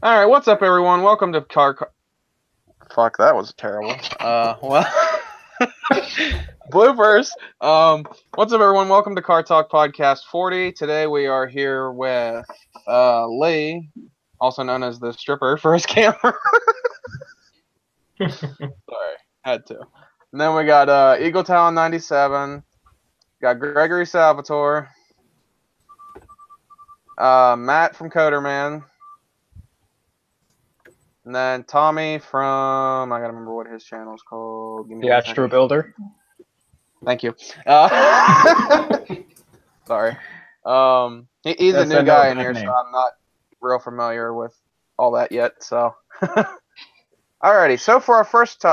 All right, what's up, everyone? Welcome to Fuck, that was terrible. Bloopers. What's up, everyone? Welcome to Car Talk Podcast 40. Today we are here with Lee, also known as the stripper for his camera. Sorry, had to. And then we got Eagle Talon 97. Got Gregory Salvatore. Matt from Coderman. And then Tommy from, I gotta remember what his channel is called. The Astro Builder. Thank you. Sorry. He's a new guy in here, so I'm not real familiar with all that yet. So, alrighty. So for our first,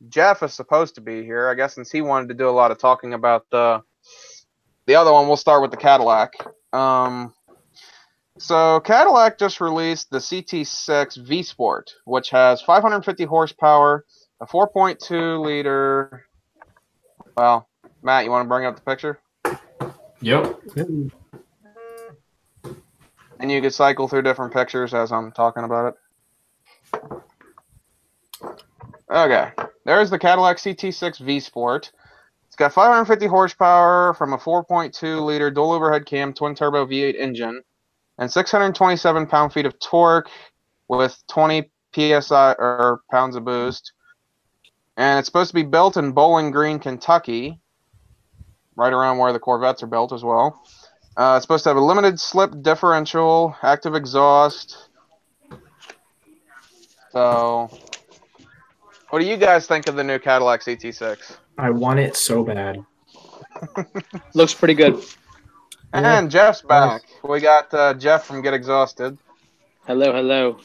Jeff is supposed to be here, I guess, since he wanted to do a lot of talking about the other one. We'll start with the Cadillac. So Cadillac just released the CT6 V Sport, which has 550 horsepower, a 4.2 liter. Well, Matt, you want to bring up the picture? Yep. And you could cycle through different pictures as I'm talking about it. Okay, there's the Cadillac CT6 V Sport. It's got 550 horsepower from a 4.2 liter dual overhead cam twin turbo V8 engine. And 627 pound-feet of torque with 20 psi or pounds of boost. And it's supposed to be built in Bowling Green, Kentucky, right around where the Corvettes are built as well. It's supposed to have a limited slip differential, active exhaust. So, what do you guys think of the new Cadillac CT6? I want it so bad. Looks pretty good. And Jeff's back. We got Jeff from Get Exhausted. Hello, hello.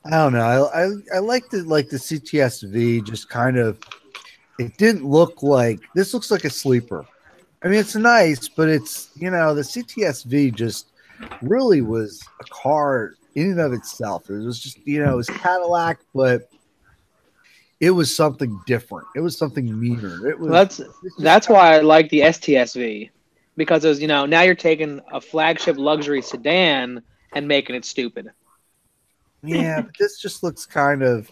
I don't know. I liked it, like the CTS-V. Just kind of, it didn't look like this. Looks like a sleeper. I mean, it's nice, but it's the CTS-V just really was a car in and of itself. It was just it was Cadillac, but it was something different. It was something meaner. It was. That's why I like the STSV. Because there's, now you're taking a flagship luxury sedan and making it stupid. Yeah, but this just looks kind of,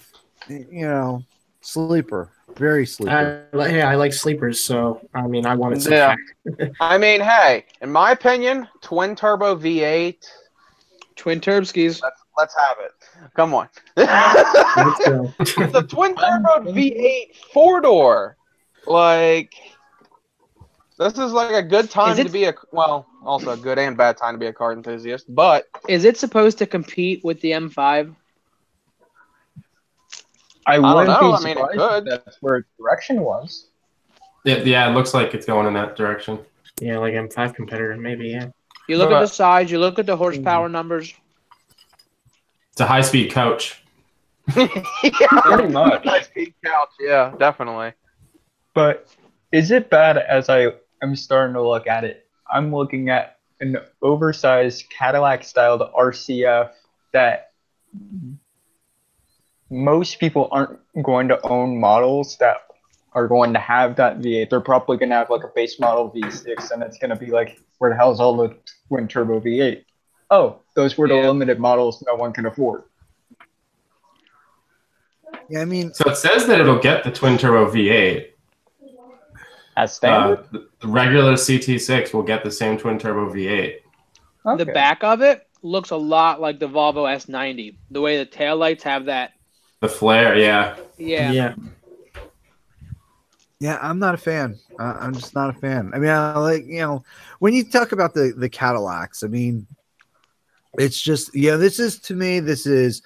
sleeper. Very sleeper. I like sleepers, so, I mean, I want it so Yeah. bad. I mean, hey, in my opinion, twin turbo V8. Twin turbskis. Let's have it. Come on. Let's go. It's a twin turbo V8 4-door. Like, this is like a good time to be also a good and bad time to be a car enthusiast. But is it supposed to compete with the M5? I don't wouldn't know. be I mean, it surprised could. if that's where its direction was. Yeah, it looks like it's going in that direction. Yeah, like M5 competitor, maybe, yeah. You look at the size, you look at the horsepower numbers. It's a high-speed coach. Yeah, Pretty much. high-speed couch. Yeah, definitely. But is it bad as I'm starting to look at it? I'm looking at an oversized Cadillac-styled RCF that most people aren't going to own models that are going to have that V8. They're probably going to have like a base model V6, and it's going to be like, where the hell's all the twin turbo V8? Oh, those were the limited models no one can afford. Yeah, I mean, So it says that it'll get the twin turbo V8. As standard? The regular CT6 will get the same twin turbo V8. The back of it looks a lot like the Volvo S90. The way the taillights have that. The flare, yeah. Yeah. Yeah, I'm not a fan. I'm just not a fan. I mean, I like, when you talk about the Cadillacs, I mean, it's just, this is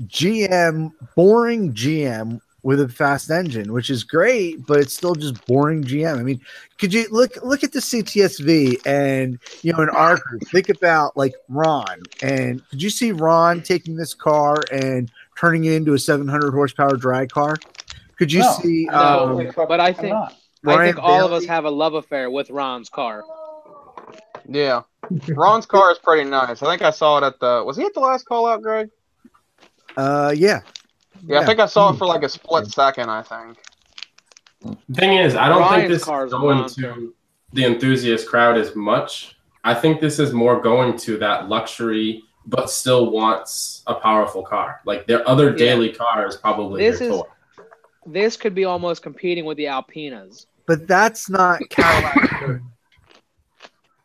GM, boring GM with a fast engine, which is great, but it's still just boring GM. I mean, could you look at the CTS-V and, in our group, think about like Ron, and could you see Ron taking this car and turning it into a 700 horsepower drag car? Could you see? No, but I think Ryan all of Bailey? us have a love affair with Ron's car. Yeah. Ron's car is pretty nice. I think I saw it was he at the last call out, Greg? Yeah. Yeah, I think I saw it for like a split second, I think. The thing is, I don't think Ryan's this is car is a going monster. to the enthusiast crowd as much. I think this is more going to that luxury but still wants a powerful car. Like their other daily car is probably their toy. This could be almost competing with the Alpinas. But that's not Cadillac.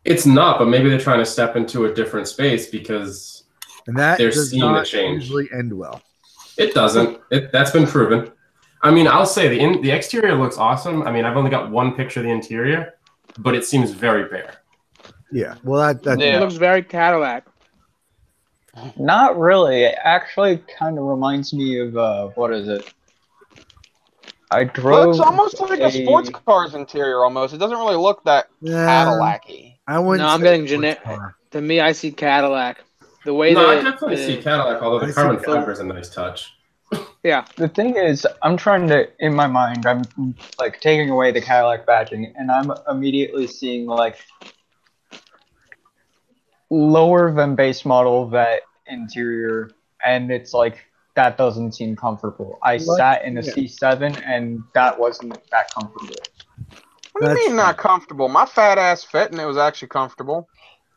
It's not, but maybe they're trying to step into a different space because they're seeing the change. Usually end well. It doesn't. That's been proven. I mean, I'll say the exterior looks awesome. I mean, I've only got one picture of the interior, but it seems very bare. Yeah, well, It looks very Cadillac. Not really. It actually kind of reminds me of what is it? I drove. Looks almost like a sports car's interior. Almost, it doesn't really look that Cadillac-y. I'm getting generic. To me, I see Cadillac. The way I definitely see Cadillac. Although the carbon fiber is a nice touch. Yeah. The thing is, I'm trying to, in my mind, I'm like taking away the Cadillac badging, and I'm immediately seeing like lower than base model vet interior, and it's like that doesn't seem comfortable. I sat in a C7, and that wasn't that comfortable. What do you mean not comfortable? My fat ass fit, and it was actually comfortable.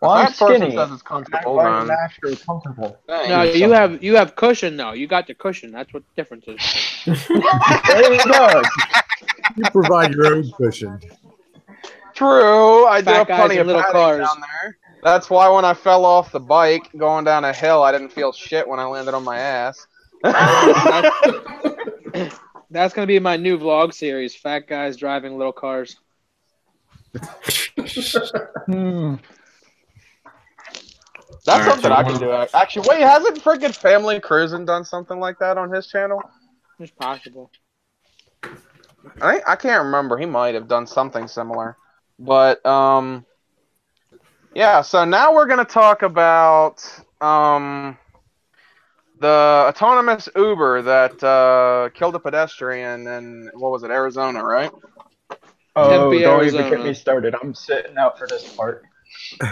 Well, I'm skinny. Says it's comfortable. I'm naturally comfortable. No, you have cushion though. You got the cushion. That's what the difference is. There you go. You provide your own cushion. True, I do have guys plenty in of little padding cars. down there. That's why when I fell off the bike going down a hill, I didn't feel shit when I landed on my ass. That's gonna be my new vlog series: fat guys driving little cars. That's something I can do. Actually, wait, hasn't freaking Family Cruising done something like that on his channel? It's possible. I can't remember. He might have done something similar. But, yeah, so now we're going to talk about the autonomous Uber that killed a pedestrian in, what was it, Arizona, right? Oh, Tempe, don't Arizona. even get me started. I'm sitting out for this part. The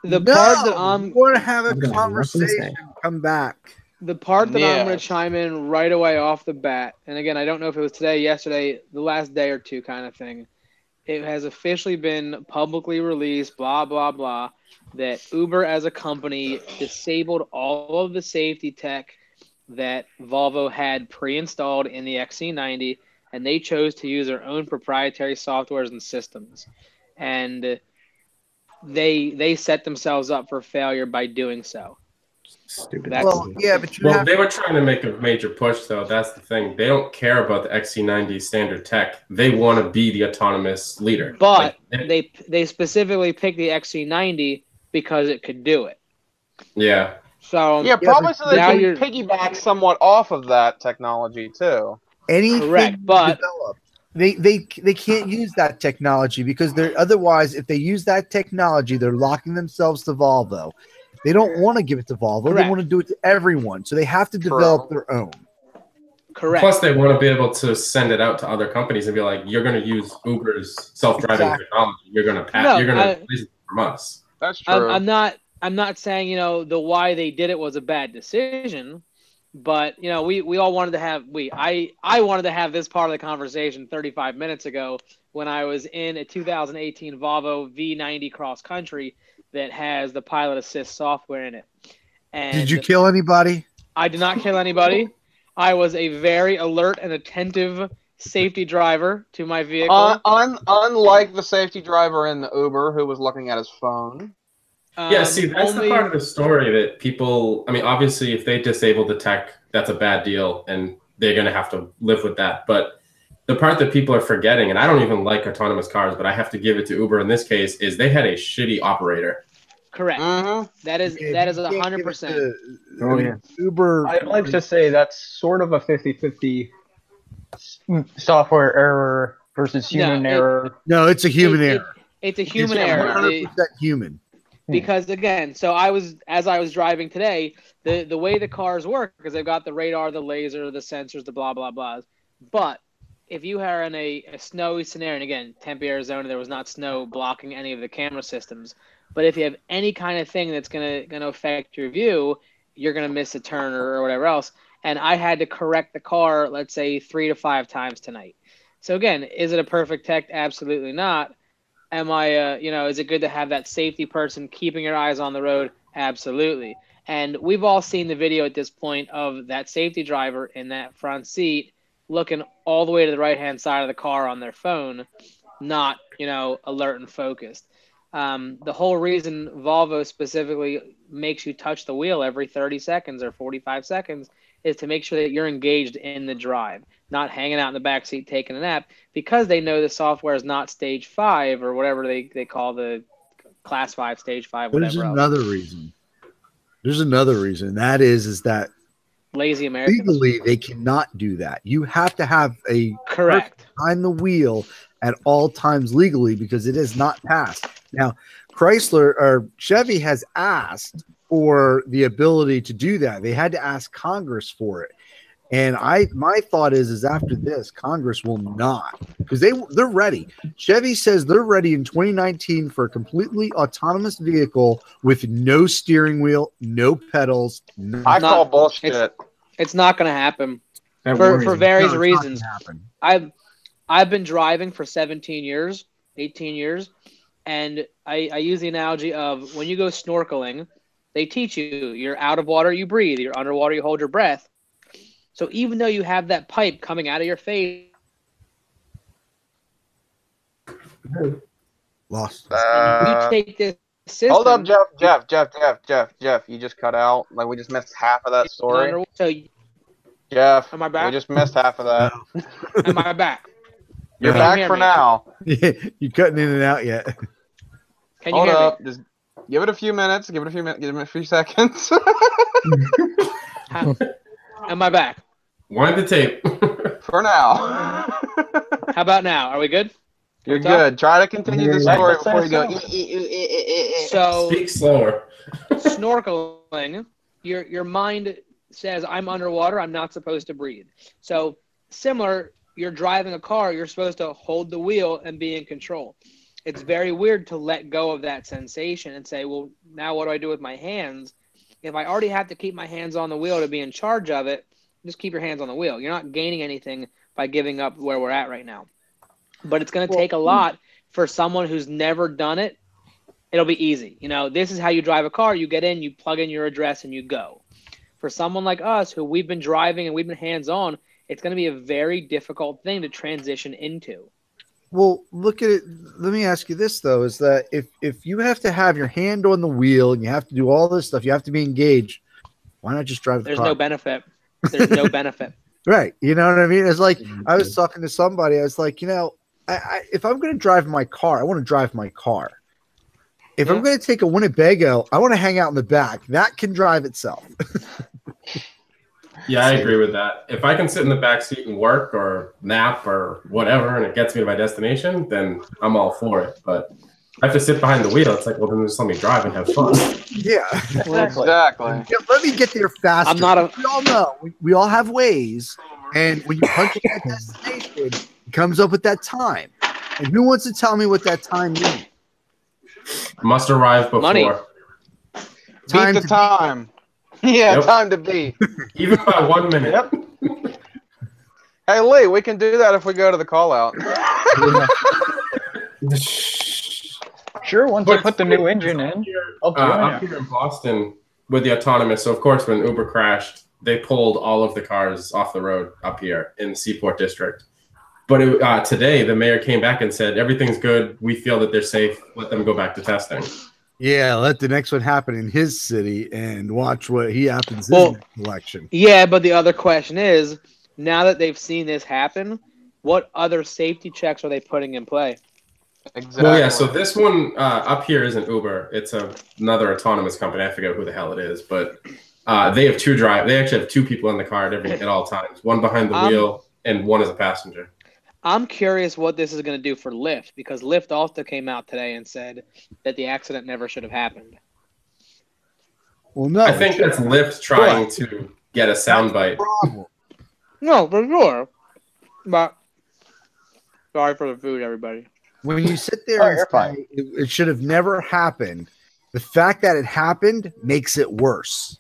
part that I'm going to have a conversation. Come back. The part that I'm going to chime in right away off the bat, and again, I don't know if it was today, yesterday, the last day or two kind of thing. It has officially been publicly released, blah, blah, blah, that Uber as a company disabled all of the safety tech that Volvo had pre-installed in the XC90, and they chose to use their own proprietary softwares and systems. And they set themselves up for failure by doing so. Stupid. They were trying to make a major push, though. That's the thing. They don't care about the XC90 standard tech. They want to be the autonomous leader. But they specifically picked the XC90 because it could do it. Yeah. So probably so they can piggyback somewhat off of that technology too. Correct, but they can't use that technology because they're otherwise, if they use that technology, they're locking themselves to Volvo. They don't want to give it to Volvo. Correct. They want to do it to everyone. So they have to develop their own. Correct. Plus, they want to be able to send it out to other companies and be like, "You're going to use Uber's self-driving technology. You're going to use it from us." That's true. I'm not saying the why they did it was a bad decision, but we all wanted to have I wanted to have this part of the conversation 35 minutes ago when I was in a 2018 Volvo V90 cross country that has the pilot assist software in it. And did you kill anybody? I did not kill anybody. I was a very alert and attentive safety driver to my vehicle. Unlike the safety driver in the Uber who was looking at his phone. Yeah, see, that's the part of the story that people, I mean, obviously, if they disable the tech, that's a bad deal, and they're going to have to live with that. But the part that people are forgetting, and I don't even like autonomous cars, but I have to give it to Uber in this case, is they had a shitty operator. Correct. Mm-hmm. That is 100%. Oh, yeah. Uber. I'd like to say that's sort of a 50-50 software error versus human error. No, it's a human error. It's a human error. 100% human. Because again, as I was driving today, the way the cars work, because they've got the radar, the laser, the sensors, the blah blah blah. But if you are in a snowy scenario, and again, Tempe, Arizona, there was not snow blocking any of the camera systems. But if you have any kind of thing that's gonna affect your view, you're gonna miss a turn or whatever else. And I had to correct the car, let's say 3 to 5 times tonight. So again, is it a perfect tech? Absolutely not. Am I, is it good to have that safety person keeping your eyes on the road? Absolutely. And we've all seen the video at this point of that safety driver in that front seat looking all the way to the right-hand side of the car on their phone, not, alert and focused. The whole reason Volvo specifically makes you touch the wheel every 30 seconds or 45 seconds is to make sure that you're engaged in the drive, not hanging out in the back seat taking a nap, because they know the software is not stage 5 or whatever they call the class 5, stage 5, whatever There's else. another reason. There's another reason. That is that lazy Americans. Legally, they cannot do that. You have to have a correct behind the wheel at all times legally because it is not passed. Now, Chrysler or Chevy has asked for the ability to do that. They had to ask Congress for it. And my thought is after this, Congress will not, because they're ready. Chevy says they're ready in 2019 for a completely autonomous vehicle with no steering wheel, no pedals. I call bullshit. It's not going to happen for various reasons. I've been driving for 17 years, 18 years, and I use the analogy of when you go snorkeling, they teach you you're out of water, you breathe, you're underwater, you hold your breath. So even though you have that pipe coming out of your face, lost. You take this system. Hold up, Jeff. You just cut out. Like we just missed half of that story. So, Jeff, am I back? We just missed half of that. Am I back? You're back for now. You cutting in and out yet? Can you hear up. me? Just give it a few minutes. Give it a few seconds. Am I back? Wind the tape. For now. How about now? Are we good? You're good. Try to continue the story before you go. So speak slower. Snorkeling, your mind says I'm underwater. I'm not supposed to breathe. So similar, you're driving a car. You're supposed to hold the wheel and be in control. It's very weird to let go of that sensation and say, well, now what do I do with my hands? If I already have to keep my hands on the wheel to be in charge of it, just keep your hands on the wheel. You're not gaining anything by giving up where we're at right now. But it's going to take a lot for someone who's never done it. It'll be easy. This is how you drive a car. You get in, you plug in your address, and you go. For someone like us who we've been driving and we've been hands-on, it's going to be a very difficult thing to transition into. Well, look at it. Let me ask you this, though, is that if you have to have your hand on the wheel and you have to do all this stuff, you have to be engaged, why not just drive the car? There's no benefit. There's no benefit. Right. You know what I mean? It's like I was talking to somebody. I was like, if I'm going to drive my car, I want to drive my car. If I'm going to take a Winnebago, I want to hang out in the back. That can drive itself. Yeah, I agree with that. If I can sit in the back seat and work or nap or whatever, and it gets me to my destination, then I'm all for it. But I have to sit behind the wheel. It's like, well, then just let me drive and have fun. Yeah, exactly. Yeah, let me get there faster. I'm not we all know. We all have ways. And when you punch in that destination, it comes up with that time. And who wants to tell me what that time means? Must arrive before. Money. Beat the time. Yeah, yep. Time to beat. Even by 1 minute. Yep. Hey, Lee, we can do that if we go to the call out. Sure, once I put the new engine in. Up here in Boston with the autonomous, so of course when Uber crashed, they pulled all of the cars off the road up here in the Seaport District. But today, the mayor came back and said, everything's good. We feel that they're safe. Let them go back to testing. Yeah, let the next one happen in his city and watch what happens in the next election. Yeah, but the other question is, now that they've seen this happen, what other safety checks are they putting in play? Exactly. Well, yeah, so this one up here isn't Uber. It's another autonomous company. I forget who the hell it is, but they have They actually have two people in the car at all times. One behind the wheel and one as a passenger. I'm curious what this is going to do for Lyft, because Lyft also came out today and said that the accident never should have happened. Well, no. I think that's Lyft trying to get a soundbite. No, for sure. But sorry for the food, everybody. When you sit there and say it should have never happened, the fact that it happened makes it worse.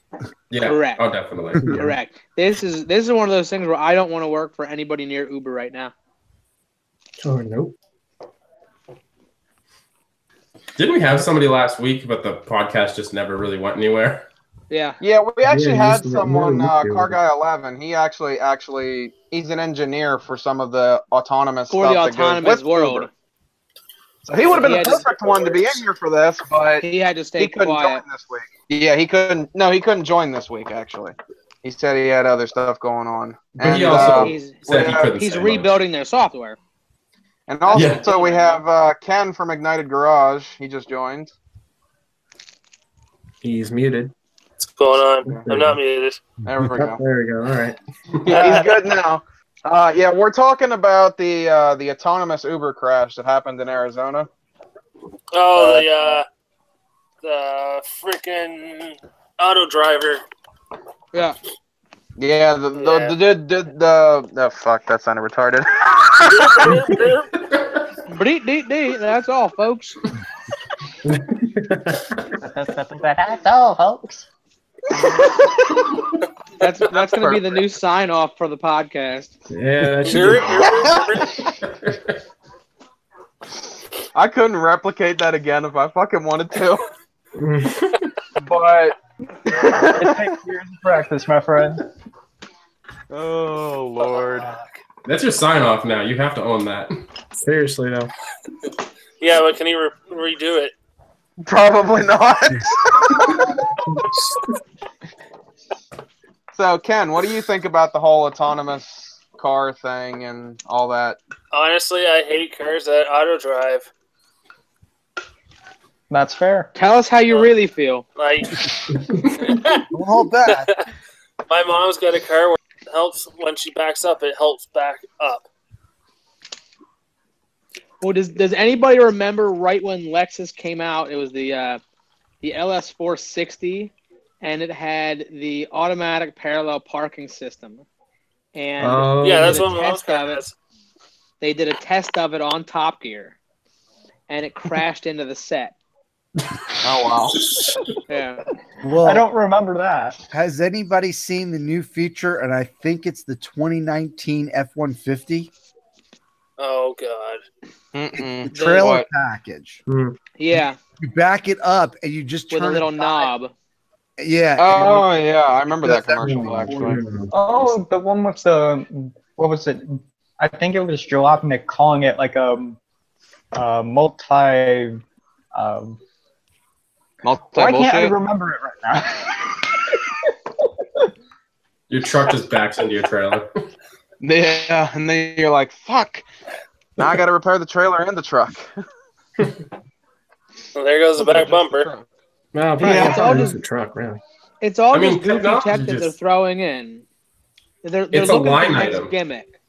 Yeah. Correct. Oh, definitely. Correct. This is one of those things where I don't want to work for anybody near Uber right now. Oh, nope. Didn't we have somebody last week, but the podcast just never really went anywhere? Yeah. Yeah, we actually Yeah, had he's- someone, yeah, he's Car Guy 11. He actually, he's an engineer for some of the autonomous For stuff the that goes autonomous with world. Uber. So he would have been He the had to- perfect one to be in here for this, but He had to stay he couldn't quiet. join this week. Yeah, he couldn't. No, he couldn't join this week. Actually, he said he had other stuff going on. But he also He's said he couldn't he's say rebuilding their software. And also, Yeah. so we have Ken from Ignited Garage. He just joined. He's muted. What's going on? I'm not muted. There we go. There we go. All right. Yeah, he's good now. Yeah, we're talking about the autonomous Uber crash that happened in Arizona. Oh, the freaking auto driver. Yeah. Yeah, the fuck, that sounded retarded. Bleep. That's all, folks. That's all, folks. That's going to be the new sign off for the podcast. Yeah. I couldn't replicate that again if I fucking wanted to. But It takes years of practice, my friend. oh lord. That's your sign off now. You have to own that. Seriously though. Yeah, but can he redo it? Probably not. So Ken, what do you think about the whole autonomous car thing and all that? Honestly, I hate cars that auto drive. That's fair. Tell us how you really feel. Like, Don't hold back. my mom's got a car where it helps when she backs up. It helps back up. Well, does anybody remember right when Lexus came out? It was the LS460, and it had the automatic parallel parking system. And Oh, Yeah, that's did a what my mom's test car of it. has. They did a test of it on Top Gear, and it crashed into the set. Oh Yeah. Well, I don't remember that. has anybody seen the new feature? And I think it's the 2019 F-150, Oh, God. wow. the trailer What? package. Yeah, You back it up and you just with turn a little it knob. Yeah. Oh yeah, I remember that commercial actually. Oh, the one with the what was it? I think it was Jalopnik calling it like a multi. Why can't I remember it right now? Your truck just backs into your trailer. Yeah, and then you're like, fuck. Now I got to repair the trailer and the truck. Well, there goes the back bumper. Well, Yeah, it's all just just- a truck, really. It's all I mean, just goofy technology tech that they're just- throwing in. They're It's a looking line for the next item. gimmick.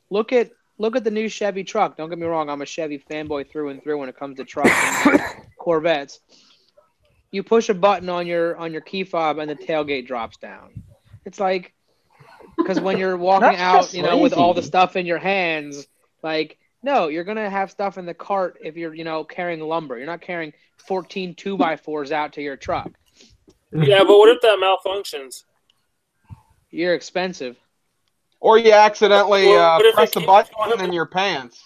Look at the new Chevy truck. Don't get me wrong, I'm a Chevy fanboy through and through when it comes to trucks and Corvettes. You push a button on your key fob and the tailgate drops down. It's like, because when you're walking That's out, just with all the lazy. stuff in your hands, like, no, you're gonna have stuff in the cart if you're carrying lumber. You're not carrying 14 2x4s out to your truck. Yeah, but what if that malfunctions? You're expensive. Or you accidentally Well, what if press it the can't- button in your pants.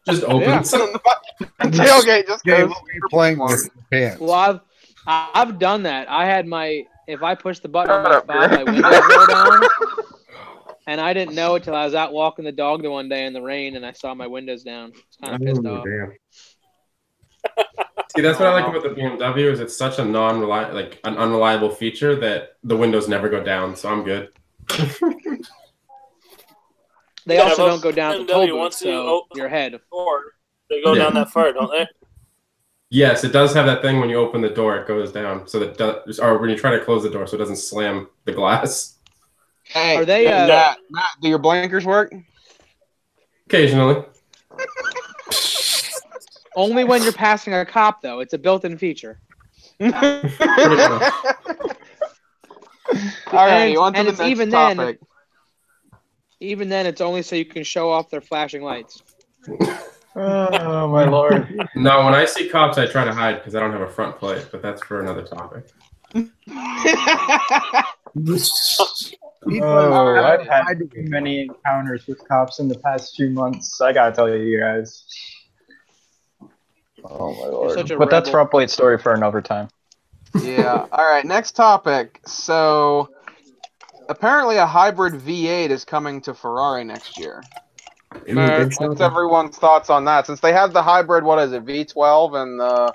Just opens. And the tailgate just Gabe, goes. what were you playing with your pants? Well, I've done that. I had if I push the button on Shut my up, fob, my Greg. windows roll down. And I didn't know it till I was out walking the dog the one day in the rain, and I saw my windows down. I was kind of pissed off. Damn. See, that's what I like about the BMW is it's such a an unreliable feature that the windows never go down. So I'm good. They Yeah, also but don't go down to BMW toll booth, wants you so open- your head. Or they go Yeah. down that far, don't they? Yes, it does have that thing when you open the door, it goes down. So or when you try to close the door, so it doesn't slam the glass. Hey, Are they, Matt, do your blinkers work? Occasionally. Only when you're passing a cop, though. It's a built-in feature. All right, And- on to and the it's next even then- topic. Even then, it's only so you can show off their flashing lights. Oh my lord! No, when I see cops, I try to hide because I don't have a front plate, but that's for another topic. Oh, I've had too many encounters with cops in the past few months. I gotta tell you guys. Oh my You're lord! such a But that's rebel. probably a story for another time. Yeah. All right. Next topic. So, apparently, a hybrid V8 is coming to Ferrari next year. What's everyone's thoughts on that? Since they have the hybrid, what is it, V12 and the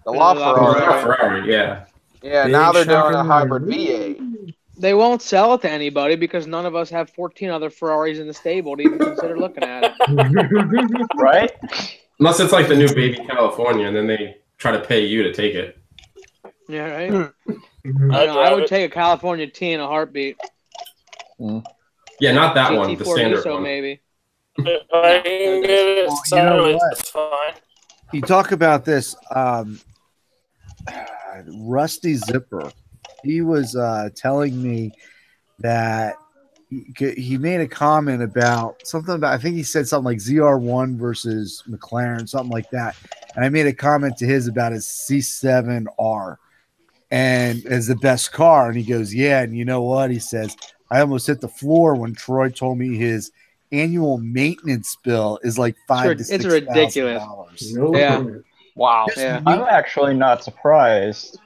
LaFerrari? Ferrari, yeah. Yeah. Big Now they're doing shocking a hybrid news. V8. They won't sell it to anybody because none of us have 14 other Ferraris in the stable to even consider looking at it. Right? Unless it's like the new baby California, and then they try to pay you to take it. Yeah, right? I would take a California T in a heartbeat. Yeah, not that one. The GT4 standard Nuso, one. maybe. If I can get it Well, you know sideways, what? that's fine. You talk about this, Rusty Zipper. He was telling me that he made a comment about something about, I think he said something like ZR1 versus McLaren, something like that. And I made a comment to his about his C7R and as the best car. And he goes, yeah. And you know what? He says, I almost hit the floor when Troy told me his annual maintenance bill is like $5,000 to $6,000. It's ridiculous. Yeah. Wow. Yeah. I'm actually not surprised.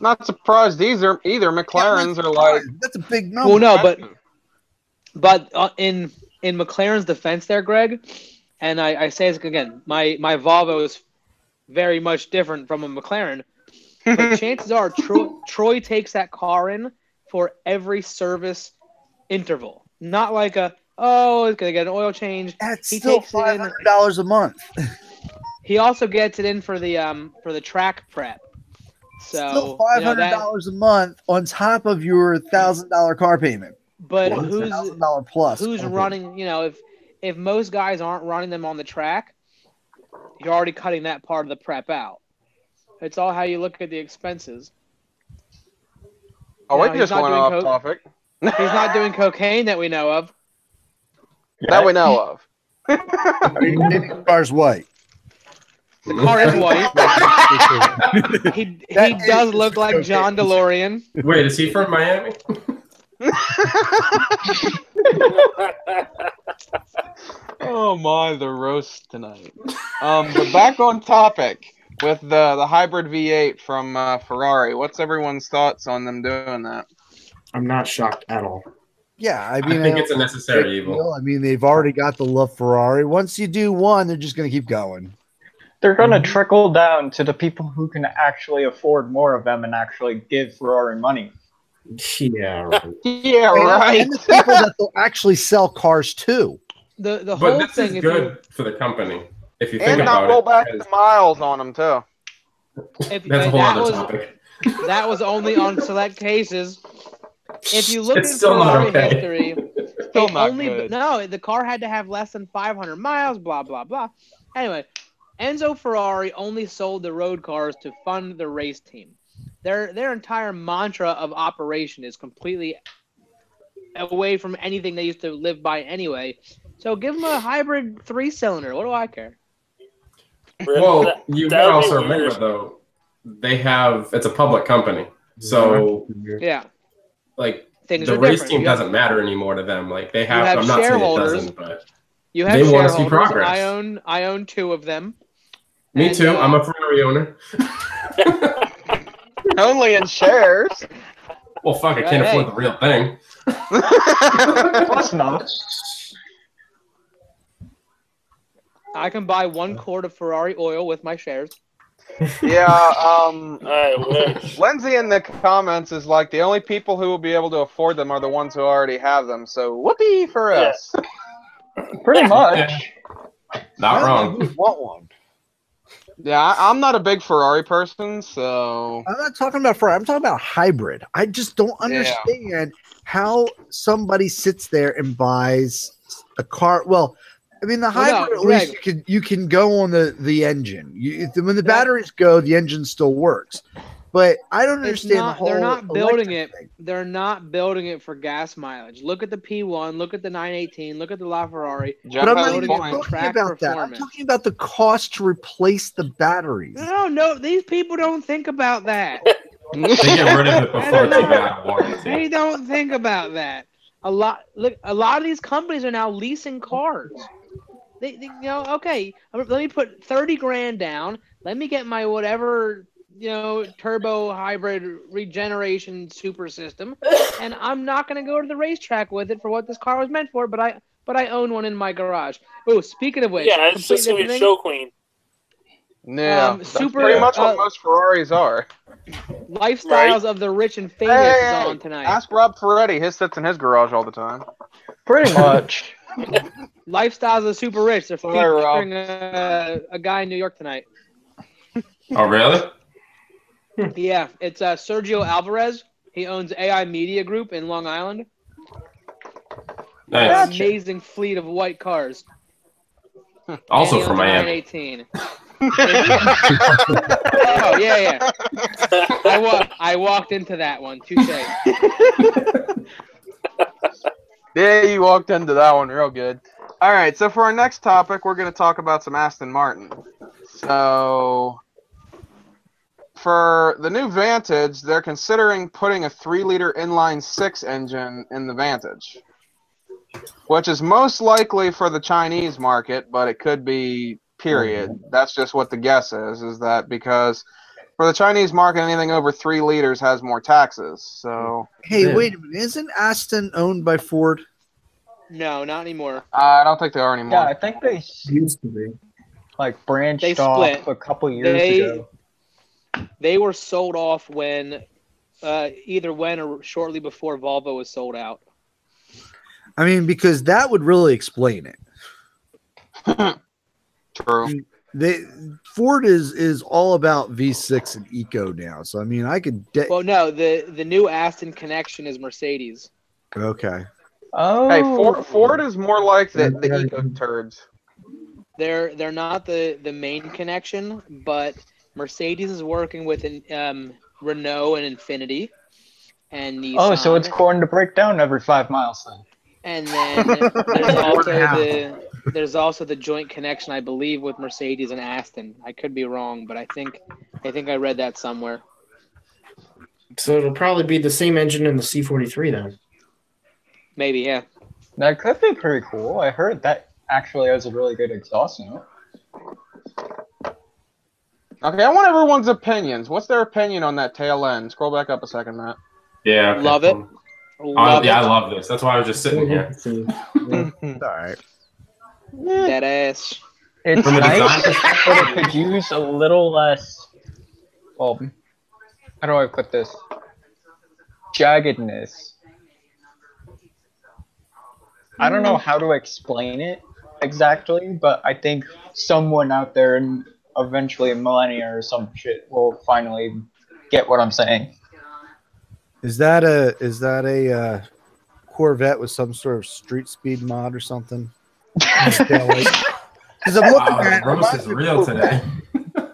Not surprised either. McLarens are like, that's a big number. Well, no, but in McLaren's defense there, Greg, and I say this again, my Volvo is very much different from a McLaren, but chances are Troy takes that car in for every service interval, not like it's gonna get an oil change. That's He still takes it in. $500 a month. He also gets it in for the track prep. So Still $500 a month on top of your $1,000 car payment. But $1,000 plus? Who's running? If most guys aren't running them on the track, you're already cutting that part of the prep out. It's all how you look at the expenses. Oh, we just went off topic. He's not doing cocaine that we know of. That we know of. The car's white. The car is white. he does look like John DeLorean. Wait, is he from Miami? Oh my, the roast tonight. But back on topic with the hybrid V8 from Ferrari. What's everyone's thoughts on them doing that? I'm not shocked at all. Yeah, I think it's a necessary evil. I mean, they've already got the love Ferrari. Once you do one, they're just going to keep going. They're going to trickle down to the people who can actually afford more of them and actually give Ferrari money. Yeah, right. Yeah, right. And the people that will actually sell cars too. The whole this thing is good for the company if you think and about not roll it. back the miles on them too. That's a whole other topic. That was only on select cases. If you look It's at still not Ferrari okay. history, Still not good. No, the car had to have less than 500 miles. Blah blah blah. Anyway, Enzo Ferrari only sold the road cars to fund the race team. Their entire mantra of operation is completely away from anything they used to live by anyway. So give them a hybrid 3-cylinder. What do I care? Well, you can also remember though, it's a public company, so Yeah. like Things the are race different. team You have- doesn't matter anymore to them. Like they You have. have I'm not saying it shareholders. doesn't, but You have they want to see shareholders. progress. I own 2 of them. Me And, too. I'm a Ferrari owner. Only in shares. Well, fuck, I can't afford the real thing. Plus not. I can buy 1 quart of Ferrari oil with my shares. Yeah, I wish. Lindsay in the comments is like, the only people who will be able to afford them are the ones who already have them. So whoopee for us. Pretty much. Yeah. Not wrong. Who want one? Yeah, I'm not a big Ferrari person, so I'm not talking about Ferrari. I'm talking about hybrid. I just don't understand how somebody sits there and buys a car. Well, I mean, the hybrid, at least you can go on the engine. When the batteries go, the engine still works. But I don't understand the whole. They're not building electric it. thing. They're not building it for gas mileage. Look at the P1. Look at the 918. Look at the LaFerrari. But I'm not Jeff even has a point. talking about that. I'm talking about the cost to replace the batteries. No. These people don't think about that. They get rid of it before they get out of warranty. They don't think about that. A lot of these companies are now leasing cars. okay, let me put 30 grand down. Let me get my whatever, turbo hybrid regeneration super system, and I'm not going to go to the racetrack with it for what this car was meant for. But I own one in my garage. Oh, speaking of which, Yeah, it's just gonna be a show queen. Yeah, that's super- pretty much what most Ferraris are. Lifestyles of the rich and famous is on tonight. Ask Rob Ferretti. His sits in his garage all the time. Pretty much. Lifestyles of the super rich. They're Sorry, Rob. featuring a guy in New York tonight. Oh, really? Yeah, it's Sergio Alvarez. He owns AI Media Group in Long Island. Nice. An amazing fleet of white cars. Also And he from owns a Miami. 918. Oh yeah. I walked into that one. Touche. Yeah, you walked into that one real good. All right, so for our next topic, we're going to talk about some Aston Martin. So, for the new Vantage, they're considering putting a 3-liter inline-6 engine in the Vantage, which is most likely for the Chinese market, but it could be period. That's just what the guess is that because for the Chinese market, anything over 3 liters has more taxes. So, Hey, wait a minute. Isn't Aston owned by Ford? No, not anymore. I don't think they are anymore. Yeah, I think they Used to be. branched They off split. a couple years ago. They were sold off when, either when or shortly before Volvo was sold out. I mean, because that would really explain it. True. Ford is all about V6 and Eco now. So I mean, I could. Well, no, the new Aston connection is Mercedes. Okay. Oh. Hey, Ford is more like the eco turds. They're not the main connection, but Mercedes is working with Renault and Infiniti and Nissan. Oh, so it's going to break down every 5 miles then. And then there's also the joint connection, I believe, with Mercedes and Aston. I could be wrong, but I think I read that somewhere. So it'll probably be the same engine in the C43 then. Maybe, yeah. That could be pretty cool. I heard that actually has a really good exhaust note. Okay, I want everyone's opinions. What's their opinion on that tail end? Scroll back up a second, Matt. Yeah. Okay. Love it. Love Yeah, I it. love this. That's why I was just sitting here. All right. That ass. It's From a design nice, but perspective, it could use a little less. Well, how do I put this? Jaggedness. I don't know how to explain it exactly, but I think someone out there, and eventually a millennia or some shit, will finally get what I'm saying. Is that a Corvette with some sort of street speed mod or something? Because I'm looking Wow, at the roast is real today.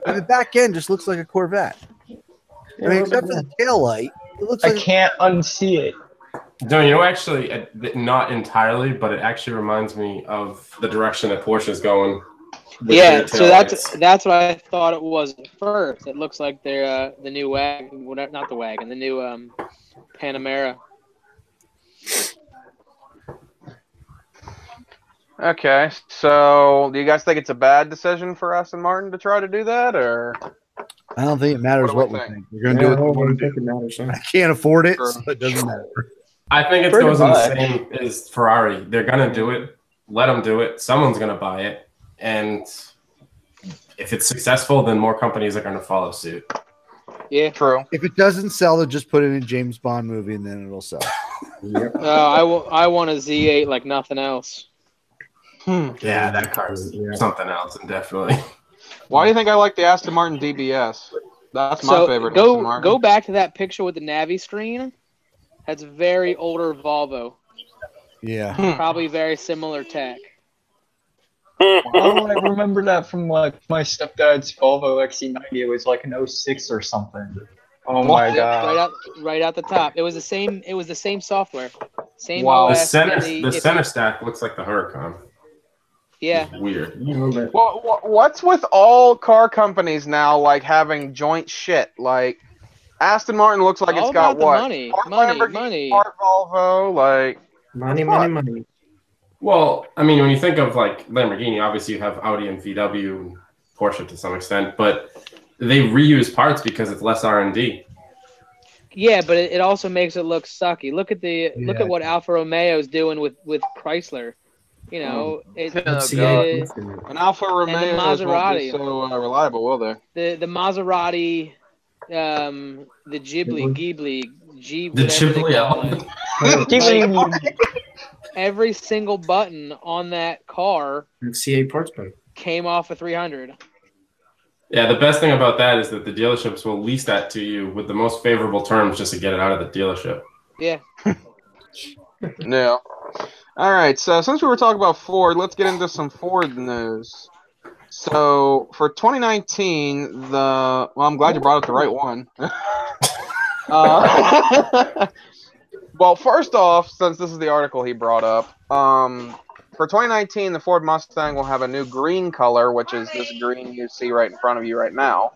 and the back end just looks like a Corvette. I mean, except for the tail light, it looks I like can't unsee it. No, actually, not entirely, but it actually reminds me of the direction that Porsche is going. with Yeah, their so taillights. that's what I thought it was at first. It looks like they're the new wagon, not the wagon, the new Panamera. Okay, so do you guys think it's a bad decision for Aston Martin to try to do that, or? I don't think it matters What do what we we think? think. We're gonna do what we want to think do. it matters. Huh? I can't afford it, Sure. so it doesn't matter. I think it Pretty goes in the much. same as Ferrari. They're gonna do it. Let them do it. Someone's gonna buy it, and if it's successful, then more companies are gonna follow suit. Yeah. True. If it doesn't sell, they'll just put it in a James Bond movie and then it'll sell. Yep. I want a Z8 like nothing else. Yeah, that car's Yeah. something else, and definitely. Why do you think I like the Aston Martin DBS? That's my So favorite Aston Martin. go back to that picture with the Navi screen. That's very older Volvo. Yeah. Probably very similar tech. Oh, I remember that from like my stepdad's Volvo XC90. It was like an 06 or something. Oh my Yep, god. right out the top. It was the same software. Same Wow. The OS. center, and the center stack looks like the Huracan. Yeah. It's weird. You know, but What's with all car companies now, like having joint shit? Like Aston Martin looks like All it's got about the what? money. Part Money, Lamborghini, money. part Volvo, like money, Fuck. money. Well, I mean, when you think of like Lamborghini, obviously you have Audi and VW, and Porsche to some extent, but they reuse parts because it's less R&D. Yeah, but it also makes it look sucky. Look at what Alfa Romeo's doing with Chrysler. You know, Oh, the an Alfa Romeo won't be Maserati. so reliable, will they? The Maserati, the Ghibli, The whatever they call Ghibli. it. Like, every single button on that car CA parts button came off a 300. Yeah, the best thing about that is that the dealerships will lease that to you with the most favorable terms just to get it out of the dealership. Yeah. No. All right, so since we were talking about Ford, let's get into some Ford news. So for 2019, I'm glad you brought up the right one. Well, first off, since this is the article he brought up, for 2019, the Ford Mustang will have a new green color, which is this green you see right in front of you right now.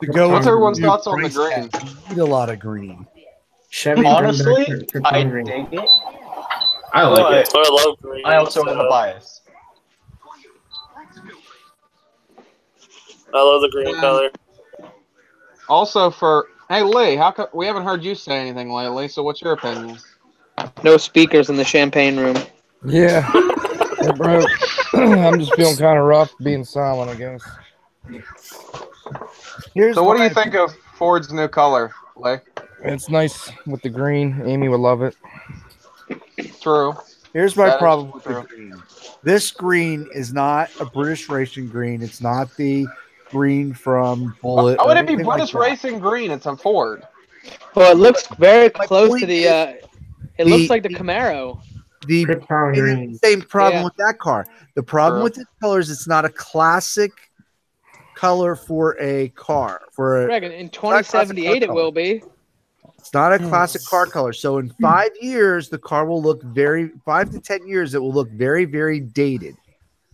What's everyone's thoughts on the green? I need a lot of green. Chevy. Honestly, I dig it. I like it. I love green. I also have a bias. I love the green color. Also, hey Lee, how come we haven't heard you say anything lately? So, what's your opinion? No speakers in the champagne room. Yeah. Hey, bro. I'm just feeling kind of rough being silent, I guess. So, what do you think of Ford's new color, Lee? It's nice with the green. Amy would love it. True. Here's my That problem is with true. the green. This green is not a British racing green. It's not the green from Bullet. Why would or it be anything like British that. racing green? It's a Ford. Well, it looks very My close point to the. is It looks like the Camaro. The Krypton green. same problem Yeah. with that car. The problem True. with the colors, it's not a classic color for a car. Reckon in 2078 it will be. It's not a classic car color. So in 5 years, the car will look 5 to 10 years, it will look very, very dated.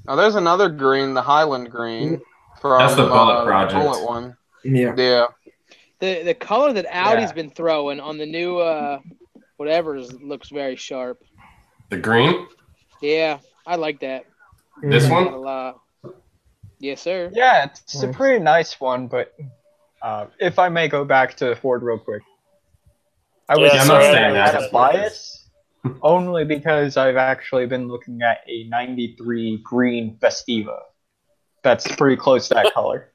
Now, there's another green, the Highland green from That's the Bullet project. Bullet one. Yeah. Yeah. The color that Audi's been throwing on the new whatever's looks very sharp. The green? Yeah, I like that. This A one? lot. Yes, sir. Yeah, it's a pretty nice one, but if I may go back to Ford real quick. I was I'm not saying saying I that. had a bias only because I've actually been looking at a 93 green Festiva. That's pretty close to that color.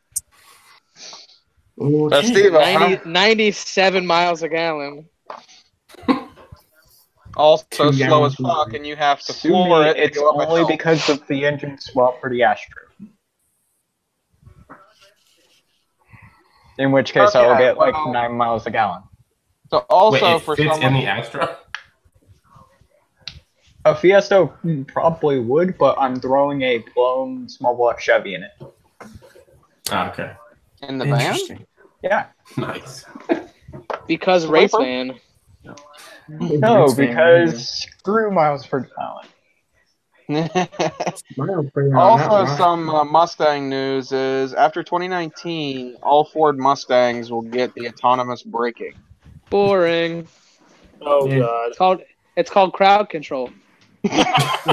Festiva, 97 miles a gallon. also 2 slow gallons as fuck, and you have to To me, floor it. to it's go up a only hill. because of the engine swap for the Astro. In which case, I will Okay, get like well- 9 miles a gallon. So also Wait, it for fits someone, in the Astra? A Fiesta probably would, but I'm throwing a blown small block Chevy in it. Ah, okay. in the van. Interesting. Yeah. Nice. Because Sleeper? race van. No, Race van, because screw miles per gallon. Also, some Mustang news is after 2019, all Ford Mustangs will get the autonomous braking. Boring. Oh Yeah. god. It's called crowd control. I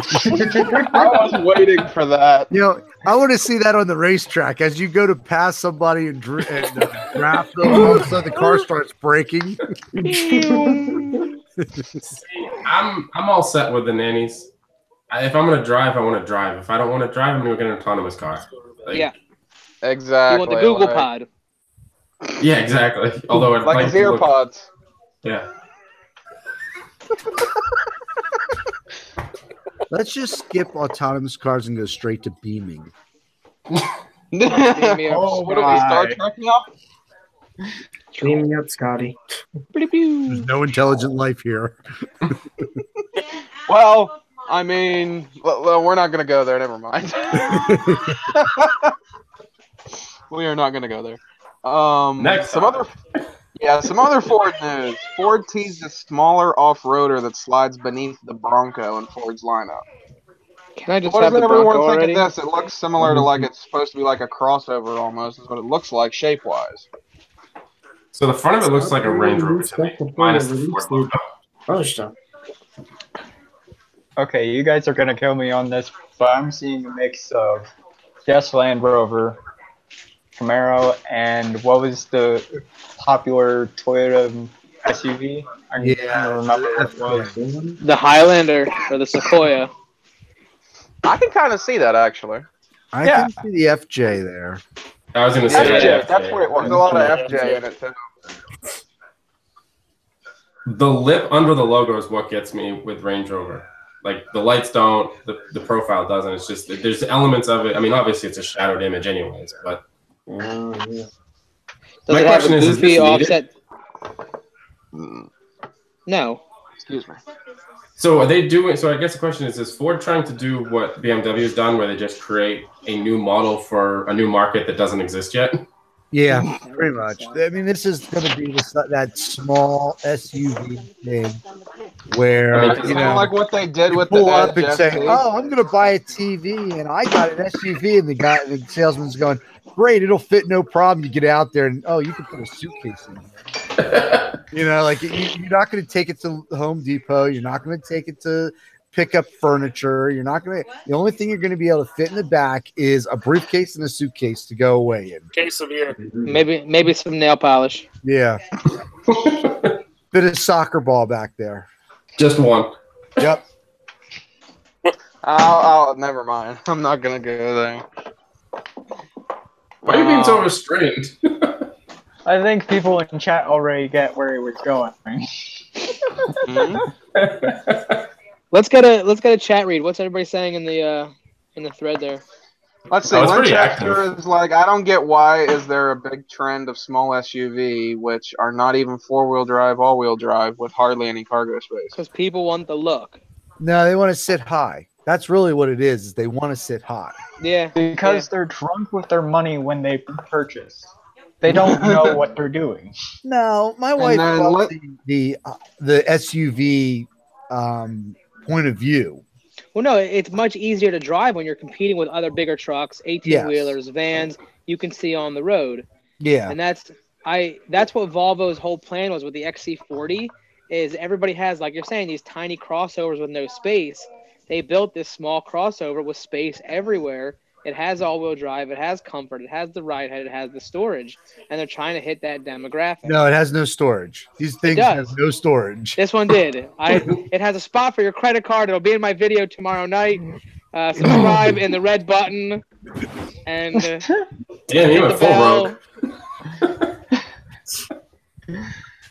was waiting for that. You know, I want to see that on the racetrack as you go to pass somebody and draft them. All of a sudden, the car starts braking. See, I'm all set with the nannies. If I'm gonna drive, I want to drive. If I don't want to drive, I'm gonna get an autonomous car. Like, Yeah. Exactly. You want the Google like, Pod. Yeah, exactly. Although it like might his look- AirPods. Yeah. Let's just skip autonomous cars and go straight to beaming. me up, Oh What are we, Star my. Trek now? Clean me up, Scotty. There's no intelligent life here. Well, I mean, well, we're not going to go there. Never mind. We are not going to go there. Next some topic. other Ford news. Ford teased a smaller off-roader that slides beneath the Bronco in Ford's lineup. Can I just What have does the everyone Bronco think already? of this? It looks similar to like it's supposed to be like a crossover almost. Is what it looks like shape-wise. So the front of it looks like a Range Rover to me, minus the Ford logo. Other stuff. Okay, you guys are gonna kill me on this, but I'm seeing a mix of Jess Land Rover, Camaro, and what was the popular Toyota SUV? I can't remember what it was. The Highlander or the Sequoia. I can kind of see that actually. I can see the FJ there. I was going to say FJ, that. that's what it was. There's a lot of FJ in it too. The lip under the logo is what gets me with Range Rover. Like the lights don't, the profile doesn't. It's just there's elements of it. I mean, obviously it's a shadowed image, anyways. But Does my it have question a is goofy this offset? No. Excuse me. So are they doing? So I guess the question is Ford trying to do what BMW has done, where they just create a new model for a new market that doesn't exist yet? Yeah, pretty much. I mean, this is going to be that small SUV thing where I mean, It's kind of like what they did with the pull up Edge and say, ST. "Oh, I'm going to buy a TV, and I got an SUV," and the salesman's going, "Great, it'll fit no problem." You get out there, and you can put a suitcase in here. Like you're not going to take it to Home Depot. You're not going to take it to pick up furniture. You're not going to. The only thing you're going to be able to fit in the back is a briefcase and a suitcase to go away in. Case of beer. Maybe some nail polish. Yeah. Bit of soccer ball back there. Just one. Yep. Never mind. I'm not gonna go there. Why are you being so restrained? I think people in chat already get where he was going. Let's get a chat read. What's everybody saying in the thread there? Let's see. Oh, it's pretty Winchester active. is like, I don't get why is there a big trend of small SUV, which are not even four-wheel drive, all-wheel drive, with hardly any cargo space. Because people want the look. No, they want to sit high. That's really what it is they want to sit high. Yeah. Because they're drunk with their money when they purchase. They don't know what they're doing. No, my wife loves the SUV point of view. Well, no, it's much easier to drive when you're competing with other bigger trucks, 18-wheelers, vans you can see on the road. Yeah. And that's what Volvo's whole plan was with the XC40 is everybody has, like you're saying, these tiny crossovers with no space. They built this small crossover with space everywhere. It has all-wheel drive. It has comfort. It has the ride height. It has the storage. And they're trying to hit that demographic. No, it has no storage. These things have no storage. This one did. It has a spot for your credit card. It'll be in my video tomorrow night. Subscribe in the red button. And damn, you went full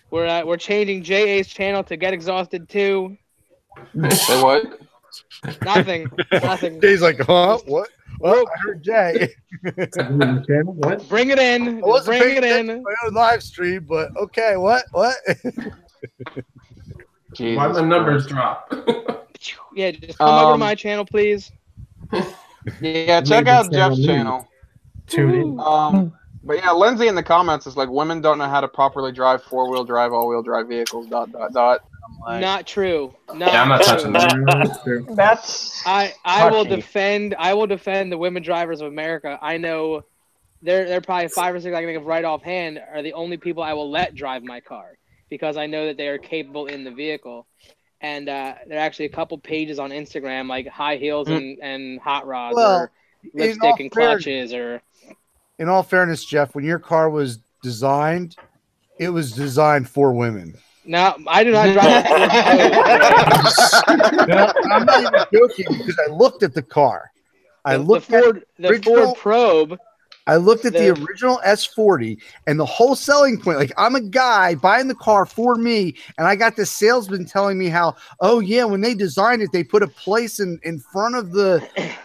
rogue. We're changing JA's channel to Get Exhausted 2. Say what? Nothing. Jay's like, huh? What? Well, I heard Jay. What? Bring it in. I wasn't Bring it paying in. my own live stream, but okay. What? Why the numbers drop? Yeah, just come over to my channel, please. Yeah, check out Jeff's channel. Tune in. But yeah, Lindsay in the comments is like, women don't know how to properly drive four-wheel drive, all-wheel drive vehicles. ... I'm like, Not true. I'm not touching that. That's I will touchy. defend the women drivers of America. I know they're probably 5 or 6 I can think of right offhand are the only people I will let drive my car because I know that they are capable in the vehicle. And there are actually a couple pages on Instagram like high heels and hot rods or lipstick and clutches or. In all fairness, Jeff, when your car was designed, it was designed for women. No, I do not drive. I'm not even joking because I looked at the car. I looked at the Ford Probe. I looked at the original S40 and the whole selling point. Like, I'm a guy buying the car for me, and I got this salesman telling me how, oh, yeah, when they designed it, they put a place in front of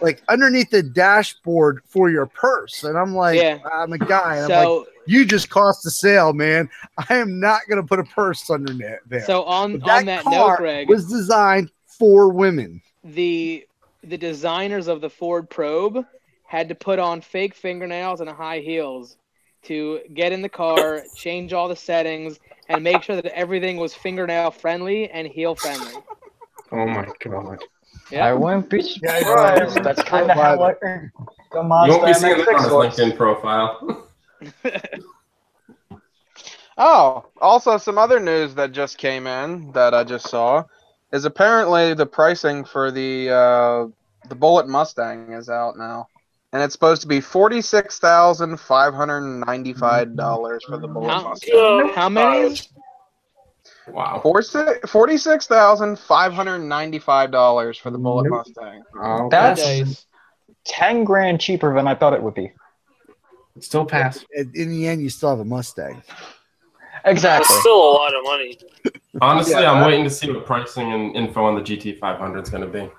like, underneath the dashboard for your purse. And I'm like, I'm a guy. And I'm like, you just cost the sale, man. I am not going to put a purse under there. So on that note, Greg, was designed for women. The designers of the Ford Probe had to put on fake fingernails and high heels to get in the car, change all the settings, and make sure that everything was fingernail friendly and heel friendly. Oh my god! Yeah. I wouldn't be surprised. That's kind of how the Mazda You won't be seeing that on his MX-6 looks. LinkedIn profile. Oh, also some other news that just came in that I just saw. is apparently the pricing for the Bullet Mustang is out now, and it's supposed to be $46,595 for the Bullet Mustang. How many? Wow. $46,595 for the Bullet Nope. Mustang. Oh, That's Days. 10 grand cheaper than I thought it would be. Still pass. In the end, you still have a Mustang. Exactly. That's still a lot of money. honestly, Yeah. I'm waiting to see what pricing and info on the GT500 is going to be.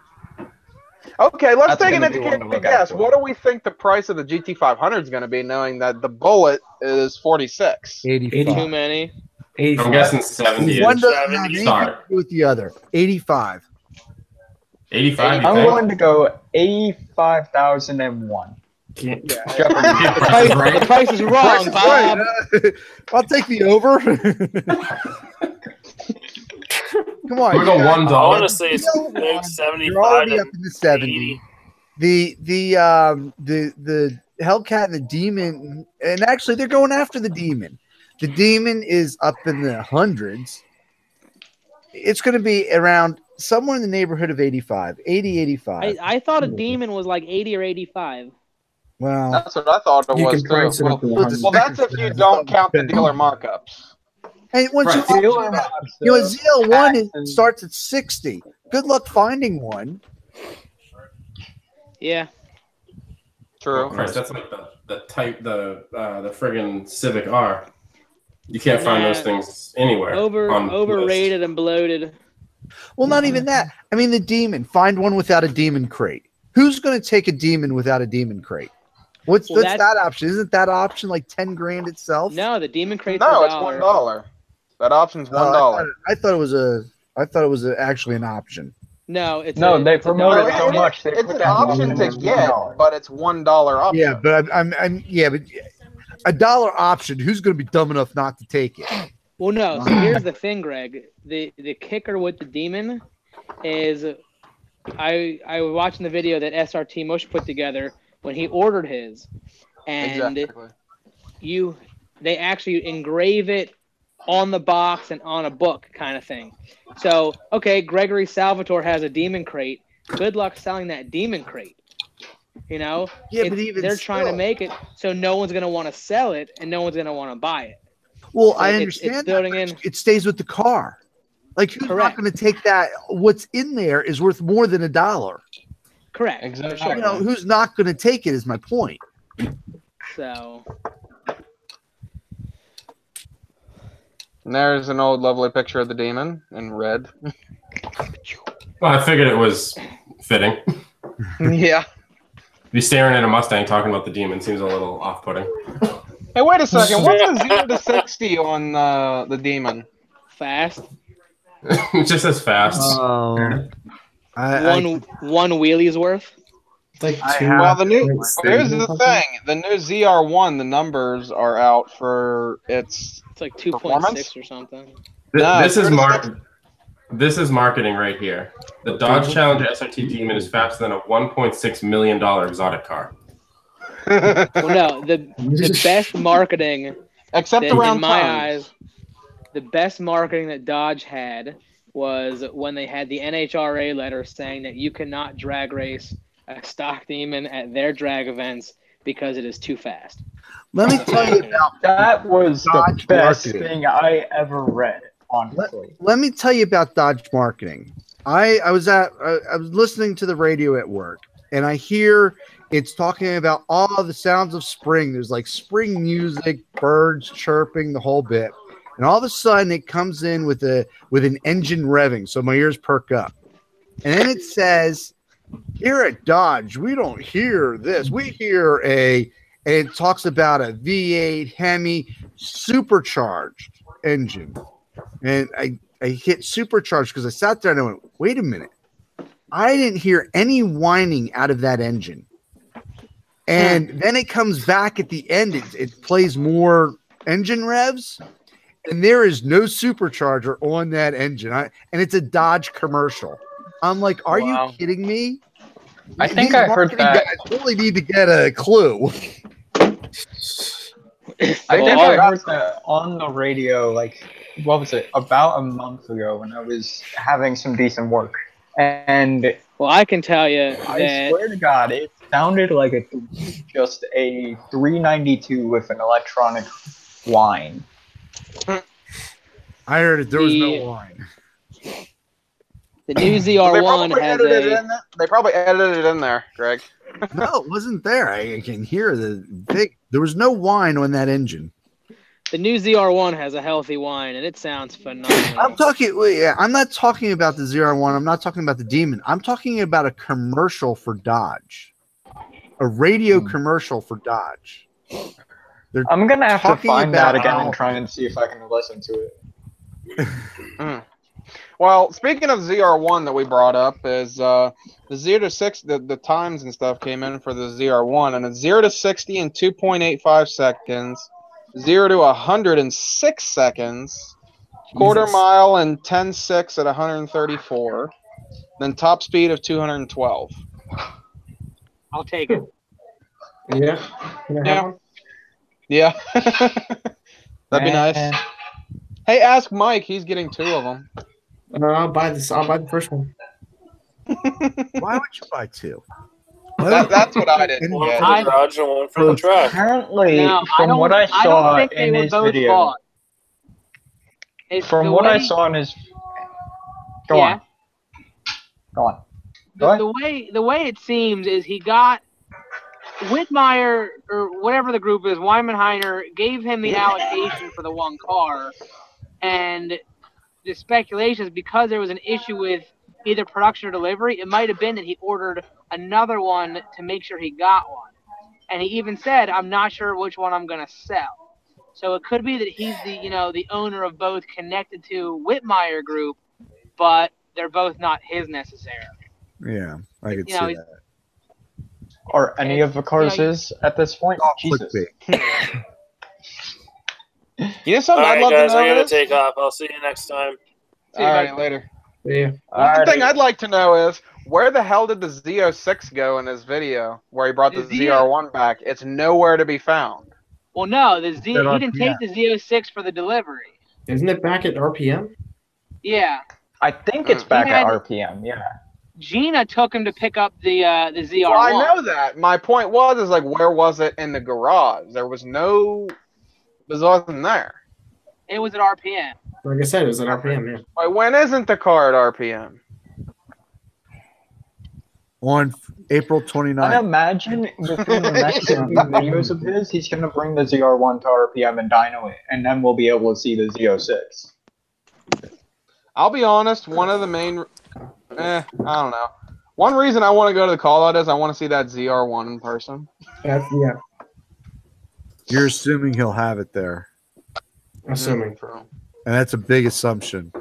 Okay, let's That's take an gonna be one to educated look out guess. for. What do we think the price of the GT500 is going to be, knowing that the Bullet is 46? 85. Too many. 85. I'm guessing 70. One -ish. doesn't have anything Start. to do with the other. 85. 85. You I'm think? going to go 85,001. Can't- Jeopardy. The price is right. The price is wrong, Price is Bob. right. I'll take the over. Come on. We you go guys- $1. Honestly, it's You know maybe what? 75 You're already to up in the 70s. The Hellcat and the Demon, and actually they're going after the Demon. The Demon is up in the hundreds. It's going to be around somewhere in the neighborhood of 85, 80, 85. I thought a Demon was like 80 or 85. Well, That's what I thought it You was can price too. it up to well, 100. Well, that's if you don't count the dealer markups. hey, once Right. you know, a ZL1 starts at 60. Good luck finding one. Yeah. True. Christ, that's like the friggin' Civic R. You can't find those things anywhere. on Overrated and bloated. Well, not even that. I mean, the Demon. Find one without a Demon crate. Who's going to take a Demon without a Demon crate? What's Well, that option? Isn't that option like 10 grand itself? No, the Demon crate's No, a it's dollar. $1. That option's Oh, $1. I thought it was actually an option. No, it's No, they it's a promote dollar. it so much. They It's put an that option in to as get, $1. but it's $1 option. Yeah, but but a dollar option. Who's going to be dumb enough not to take it? Well, no. So here's the thing, Greg. The kicker with the Demon is I was watching the video that SRT Mush put together when he ordered his, and Exactly. they actually engrave it on the box and on a book kind of thing. So, okay, Gregory Salvatore has a Demon crate. Good luck selling that Demon crate. You know? Yeah, but even they're trying to still. make it so no one's going to want to sell it and no one's going to want to buy it. Well, So I it's understand building that, in. but it stays with the car. Like, who's Correct. not going to take that? What's in there is worth more than $1. Correct. Exactly. For sure. You know, who's not going to take it is my point. So, And there's an old lovely picture of the Demon in red. Well, I figured it was fitting. Yeah. Be staring at a Mustang talking about the Demon seems a little off-putting. Hey, wait a second. What's the 0 to 60 on the Demon? fast. It just as fast. Um, One wheelie's worth. It's like I two. have- Well, here's or the something. thing. The new ZR1, the numbers are out for its. It's like 2.6 Performance? or something. No, This is 36. This is marketing right here. The Dodge Challenger SRT Demon is faster than a $1.6 million exotic car. Well, no, the best marketing Except that, around in my tons. eyes, the best marketing that Dodge had was when they had the NHRA letter saying that you cannot drag race a stock Demon at their drag events because it is too fast. let me tell you about That was the Dodge best marketing. thing I ever read, honestly. Let me tell you about Dodge marketing. I was listening to the radio at work, and I hear it's talking about all the sounds of spring. There's like spring music, birds chirping, the whole bit. And all of a sudden, it comes in with an engine revving, so my ears perk up. And then it says, "Here at Dodge, we don't hear this. We hear and it talks about a V8 Hemi supercharged engine." And I hit supercharged because I sat there and I went, wait a minute. I didn't hear any whining out of that engine. And then it comes back at the end. It plays more engine revs. And there is no supercharger on that engine. And it's a Dodge commercial. I'm like, are Wow. you kidding me? I think These I heard marketing that. guys really need to get a clue. I think Well, I heard that on the radio like what was it, about a month ago when I was having some decent work. And Well, I can tell you I that swear to God, it sounded like just a 392 with an electronic whine. I heard it. There was no The- wine. the new They ZR1 probably has edited it a. in there. They probably edited it in there, Greg. No, it wasn't there. I can hear the big. There was no wine on that engine. The new ZR1 has a healthy whine, and it sounds phenomenal. I'm not talking about the ZR1. I'm not talking about the Demon. I'm talking about a commercial for Dodge, a radio commercial for Dodge. I'm gonna have to talking find that about again how- and try and see if I can listen to it. Well, speaking of ZR1 that we brought up is the 0 to 6. The times and stuff came in for the ZR1, and it's 0 to 60 in 2.85 seconds, 0 to 100 in 6 seconds, quarter mile in 10.6 at 134, then top speed of 212. I'll take it. Yeah. Can I have one? Yeah, that'd be nice. Hey, ask Mike. He's getting 2 of them. I'll buy this. I'll buy the first one. Why would you buy 2? That's what I did. One for the garage and one for the track. Apparently, Now, from what I saw don't think they in were his both video, bought. It's from the what I way- saw in his, go Yeah. on, go on. Go ahead. The way it seems is he got Whitmire or whatever the group is, Weimenheiner gave him the allocation for the one car, and the speculation is because there was an issue with either production or delivery, it might have been that he ordered another one to make sure he got one. And he even said, "I'm not sure which one I'm going to sell." So it could be that he's the owner of both connected to Whitmire Group, but they're both not his necessarily. Yeah, I could You know, see that. Are any of the cars Yeah, his at this point? Jesus. Clickbait. You know All something I'd right, love guys, to know I gotta is? take off. I'll see you next time. All right, later. Yeah. One thing I'd like to know is where the hell did the Z06 go in this video where he brought the The ZR1 back? It's nowhere to be found. Well, no, he didn't RPM. take the Z06 for the delivery. Isn't it back at RPM? Yeah, I think it's back He at had- RPM. Yeah. Gina took him to pick up the ZR1. Well, I know that. My point was like where was it in the garage? There was no. It wasn't there. It was at RPM. Like I said, it was at RPM. Yeah. Why, when isn't the car at RPM? On April I 29th. imagine within the next few videos of his, he's gonna bring the ZR1 to RPM and dyno it, and then we'll be able to see the Z06. I'll be honest. One of the main. I don't know. One reason I want to go to the call out is I want to see that ZR1 in person. Yeah. You're assuming he'll have it there. Assuming. And that's a big assumption.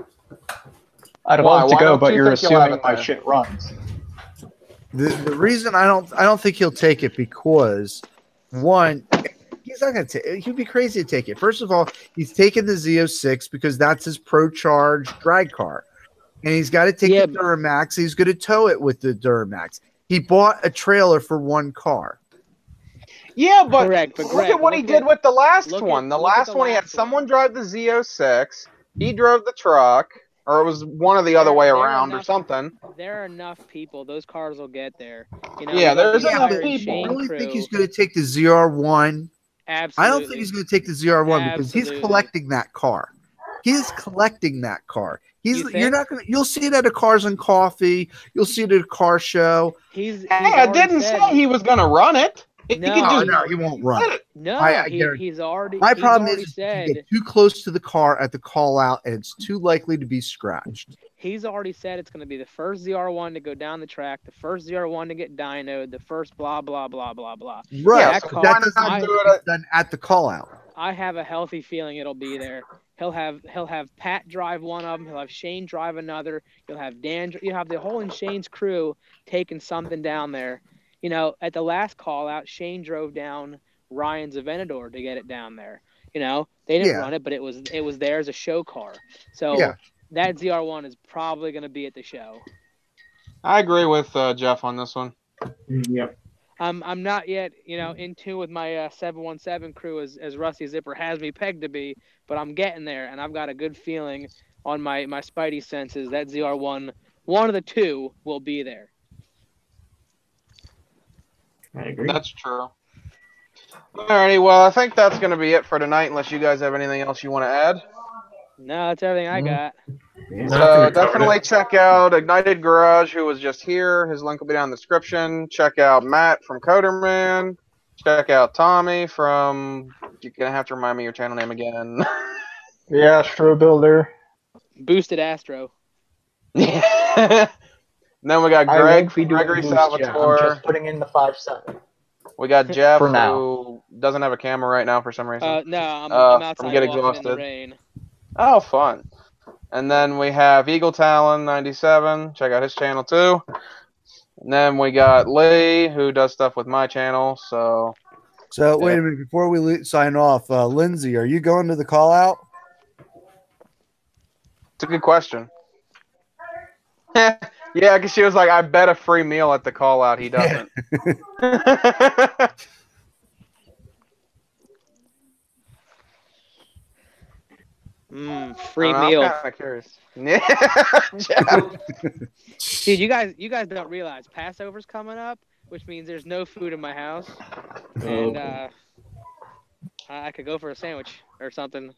I'd Why? love to Why go, don't but you you're think he'll have assuming it my there? shit runs. The reason I don't think he'll take it because one, he's not going to take. He'd be crazy to take it. First of all, he's taking the Z06 because that's his Pro Charge drag car, and he's got to take the Duramax. He's going to tow it with the Duramax. He bought a trailer for one car. Yeah, but Correct, but look Greg, at what he look did at- with the last look at- one. The look at last the one, he had last someone drive the Z06. He drove the truck, or it was one of the other way There are around or enough- something. There are enough people. Those cars will get there. You know, Yeah, we got there's the enough entire people. I Shane really crew. think he's going to take the ZR1. Absolutely. I don't think he's going to take the ZR1 because he's Absolutely. collecting that car. He's collecting that car. You You're not going to. You'll see it at a Cars and Coffee. You'll see it at a car show. He's Hey, I already didn't said- say he was going to run it. He No. could just No, he won't run it. No, I guarantee- he's already. My he's problem already is said you get too close to the car at the call out, and it's too likely to be scratched. he's already said it's going to be the first ZR1 to go down the track, the first ZR1 to get dynoed, the first blah blah blah blah blah. Right. that but car- that doesn't I- mean it's done at the call out. I have a healthy feeling it'll be there. He'll have Pat drive one of them. He'll have Shane drive another. You'll have Dan. You have the whole in Shane's crew taking something down there. You know, at the last call out, Shane drove down Ryan's Aventador to get it down there. You know, they didn't run it, but it was there as a show car. So that ZR1 is probably going to be at the show. I agree with Jeff on this one. Yep. I'm not yet, in tune with my 717 crew as Rusty Zipper has me pegged to be, but I'm getting there, and I've got a good feeling on my spidey senses that ZR1, one of the two, will be there. I agree. That's true. Alrighty, well, I think that's going to be it for tonight, unless you guys have anything else you want to add. No, that's everything I got. So definitely check out Ignited Garage, who was just here. His link will be down in the description. Check out Matt from Coderman. Check out Tommy from. You're gonna have to remind me your channel name again. Yeah, Astro Builder. Boosted Astro. Yeah. Then we got Greg, Gregory I'm Salvatore. just putting in the 5.7. We got Jeff, For now. who doesn't have a camera right now for some reason. No, I'm from outside Get walking in the Exhausted. rain. Oh, fun. And then we have Eagle Talon 97. Check out his channel too. And then we got Lee, who does stuff with my channel. So wait a minute before we sign off. Lindsay, are you going to the call out? it's a good question. Yeah, because she was like, I bet a free meal at the call out. He doesn't. Free meal. I'm kind of curious. Yeah. Dude, you guys don't realize Passover's coming up, which means there's no food in my house, and I could go for a sandwich or something.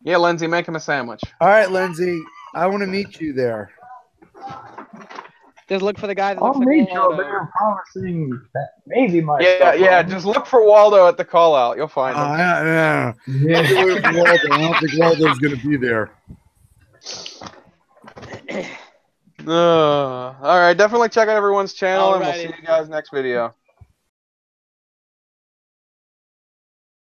Yeah, Lindsay, make him a sandwich. All right, Lindsay, I want to meet you there. Just look for the guy that I'll looks like meet you Waldo. there promising that maybe my Yeah. Just look for Waldo at the call out. You'll find him. Yeah. I don't think Waldo's going to be there. All right, definitely check out everyone's channel, and we'll Alrighty. see you guys next video.